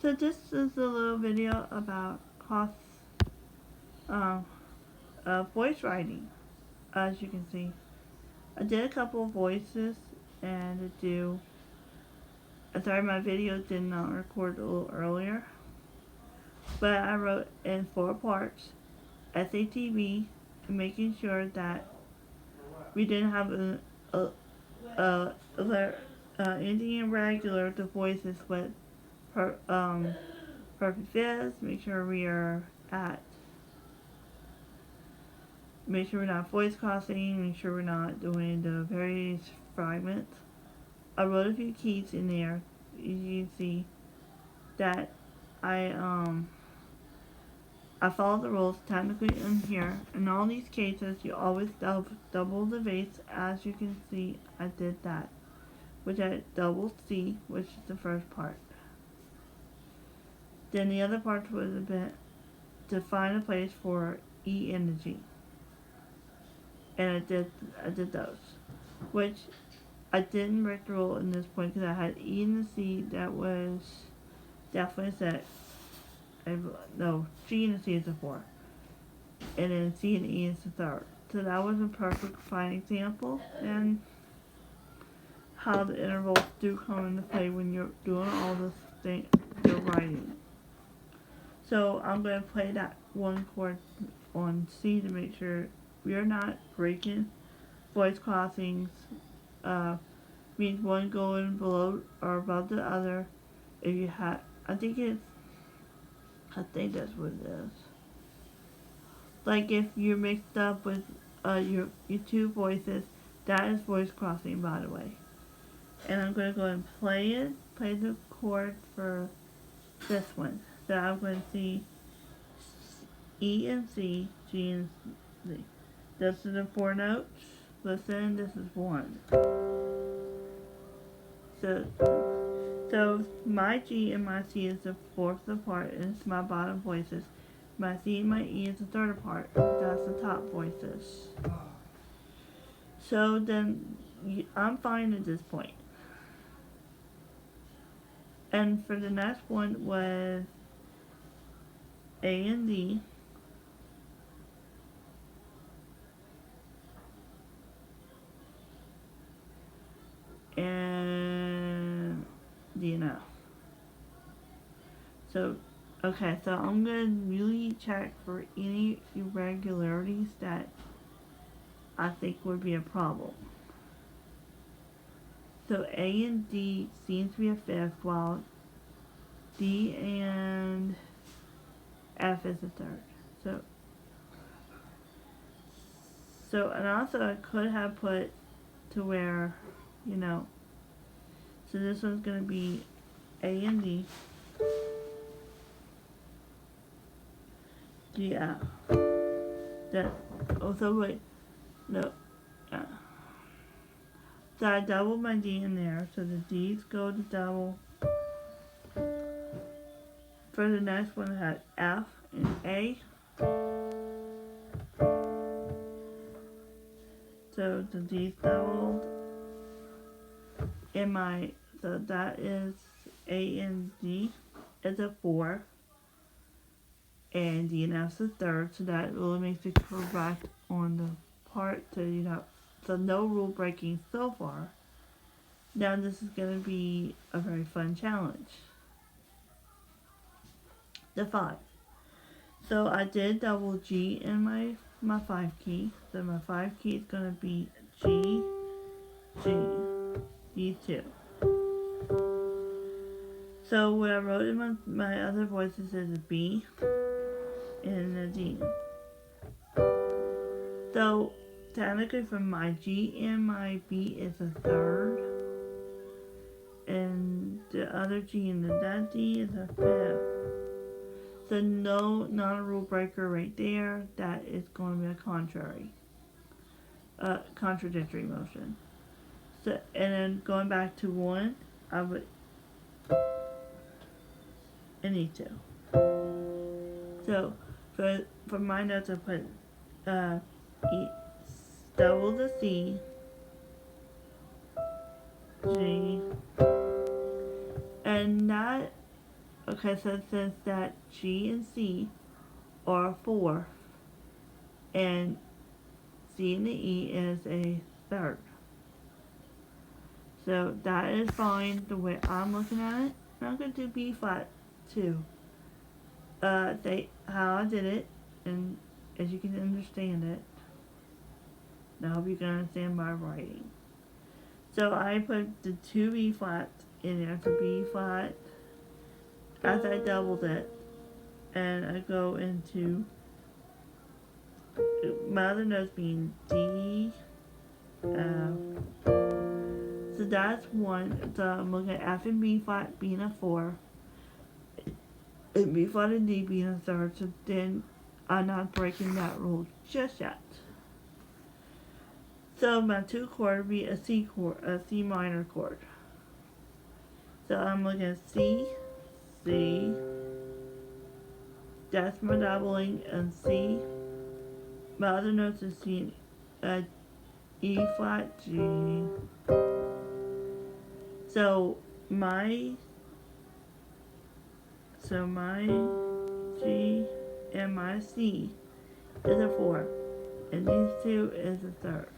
So this is a little video about cost um, voice writing. As you can see, I did a couple of voices and to do. Sorry, my video did not record a little earlier, but I wrote in 4 parts. SATV, making sure that we didn't have a, a, a anything irregular with the voices with per, perfect fizz. Make sure we are at. Make sure we're not voice crossing. Make sure we're not doing the various fragments. I wrote a few keys in there. You can see that I I followed the rules technically in here. In all these cases, you always double the vase. As you can see, I did that, which I double C, which is the first part. Then the other part was a bit to find a place for E and the G, and I did those, which I didn't break the rule in this point because I had E and the C that was definitely set. No, G and the C is the 4, and then C and E is the 3rd. So that was a perfect fine example, and how the intervals do come into play when you're doing all this thing, you're writing. So I'm going to play that one chord on C to make sure we are not breaking voice crossings. Means one going below or above the other. If you have, I think that's what it is. Like if you're mixed up with your 2 voices, that is voice crossing, by the way. And I'm going to go and play the chord for this one. So I'm going to see E and C, G and C. This is the 4 notes. Listen, this is 1. So my G and my C is the 4th apart, and it's my bottom voices. My C and my E is the 3rd apart. That's the top voices. So then I'm fine at this point. And for the next one was A and D. And D and F. So, okay, so I'm going to really check for any irregularities that I think would be a problem. So A and D seems to be a 5th, while D and F is a 3rd. So and also I could have put to where, so this one's going to be A and D. D, F. So wait, no. So I double my D in there, so the D's go to double. For the next one, I had F and A. So the D's doubled. So that is A and D is a 4. And D and F's a 3rd, so that really makes it correct on the part. So no rule breaking so far. Now this is going to be a very fun challenge. The 5. So I did double G in my 5 key. So my 5 key is going to be G, G, D2. So what I wrote in my other voices is a B and a D. So technically from my G and my B is a 3rd. And the other G and that D is a 5th. So no, not a rule breaker right there. That is going to be a contradictory motion. So, and then going back to 1, I need to. So for my notes, I put E, double the C, G, and that Okay, so it says that G and C are a fourth, and C and the E is a third. So that is fine the way I'm looking at it. And I'm going to do B flat too. How I did it, and as you can understand it. Now I hope you can understand my writing. So I put the two B flats in there. So B flat, as I doubled it, and I go into my other notes being D, F. So that's one. So I'm looking at F and B flat being a 4, and B flat and D being a third. So then I'm not breaking that rule just yet. So my 2 chord would be a C chord, a C minor chord. So I'm looking at C, C. That's my doubling, and C. My other notes is C, E flat, G. So my G and my C is a 4, and these two is a third.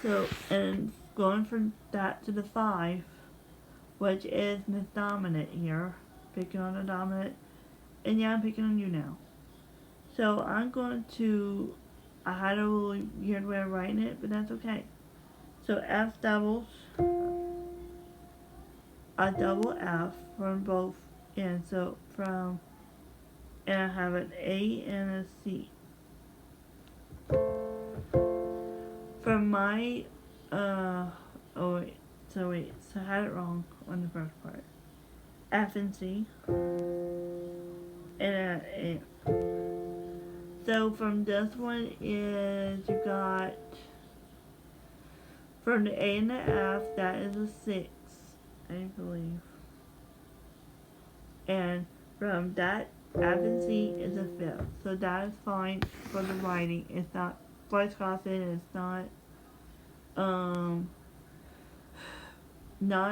So, and going from that to the 5, which is Miss Dominant here, picking on the dominant, and yeah, I'm picking on you now. So I'm going to, I had a little weird way of writing it, but that's okay. So F doubles, I double F from both ends, so and I have an A and a C. From my, so I had it wrong on the first part. F and C, and an A. So from this one is, you got, from the A and the F, that is a 6, I believe. And from that, F and C is a 5th. So that is fine for the writing. It's not voice crossing, it's not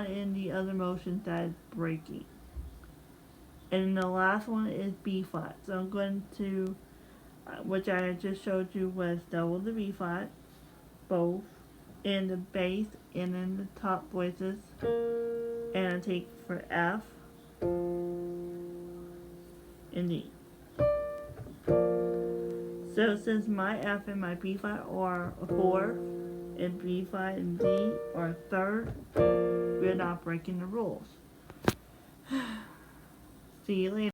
in the other motions that is breaking. And the last one is B flat. So I'm going to, which I just showed you was double the B flat, both in the bass and in the top voices. And I take for F and D. So since my F and my B flat are a 4, and B flat and D are a third, we're not breaking the rules. See you later.